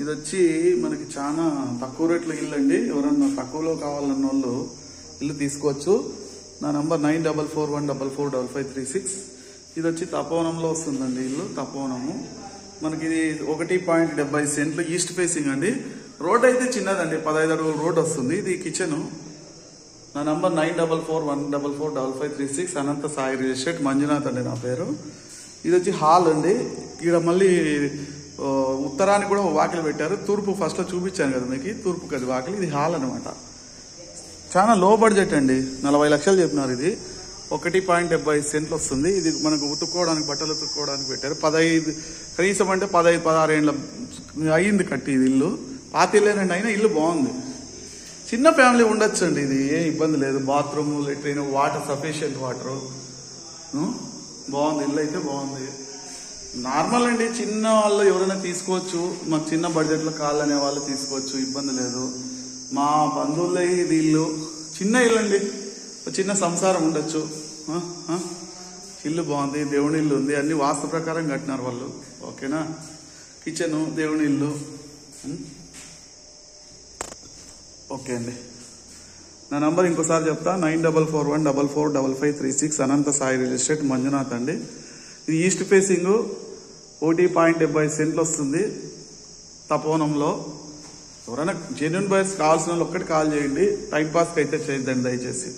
ఇది వచ్చి మనకి చాలా తక్కువ రేట్లో ఇల్లు అండి. ఎవరన్నా తక్కువలో కావాలన్న వాళ్ళు ఇల్లు తీసుకోవచ్చు. నా నంబర్ 9441445536. ఇది వచ్చి తపోవనంలో వస్తుందండి ఇల్లు. తపోవనము మనకి ఇది 1.70 సెంట్లు ఈస్ట్ ఫేసింగ్ అండి. రోడ్ అయితే చిన్నదండి, 15 అడుగుల రోడ్ వస్తుంది. ఇది కిచెన్. నా నంబర్ 9441445536. అనంత సాయి రియల్ ఎస్టేట్, మంజునాథ్ అండి నా పేరు. ఇది వచ్చి హాల్ అండి. ఇక్కడ మళ్ళీ ఉత్తరానికి కూడా వాకిలి పెట్టారు. తూర్పు ఫస్ట్ లో చూపించాను కదా మీకు, తూర్పు కది వాకిలి. ఇది హాల్ అనమాట. చాలా లో బడ్జెట్ అండి, 40 లక్షలు చెప్పినారు. ఇది 1.70 సెంట్లు వస్తుంది. ఇది మనకు ఉతుక్కోవడానికి, బట్టలు ఉతుక్కోవడానికి పెట్టారు. 15 కనీసం అంటే 15-16 ఏళ్ళ అయ్యింది కట్టి ఇది ఇల్లు. పాతిల్లేనండి, అయినా ఇల్లు బాగుంది. చిన్న ఫ్యామిలీ ఉండొచ్చు అండి. ఇది ఏం ఇబ్బంది లేదు. Bathroom, latrine, water sufficient water బాగుంది. ఇల్లు అయితే బాగుంది. నార్మల్ అండి, చిన్న వాళ్ళు ఎవరైనా తీసుకోవచ్చు. మాకు చిన్న బడ్జెట్ లో కావాలనే వాళ్ళు తీసుకోవచ్చు, ఇబ్బంది లేదు. మా బంధువులే ఇది ఇల్లు. చిన్న ఇల్లు అండి, చిన్న సంసారం ఉండొచ్చు. ఇల్లు బాగుంది, దేవుని ఇల్లు ఉంది. అన్ని వాస్తు ప్రకారం కట్టినారు వాళ్ళు. ఓకేనా. కిచెన్, దేవుని ఇల్లు. ఓకే అండి. నా నంబర్ ఇంకోసారి చెప్తా, 9441445536. అనంత సాయి రియల్ ఎస్టేట్, మంజునాథ్ అండి. ఇది ఈస్ట్ ఫేసింగ్, 1.70 సెంట్లు వస్తుంది తపోవనంలో. ఎవరైనా జెన్యూన్ బయర్స్ కావాల్సిన వాళ్ళు ఒక్కటి కాల్ చేయండి. టైం పాస్కి అయితే చేయొద్దండి దయచేసి.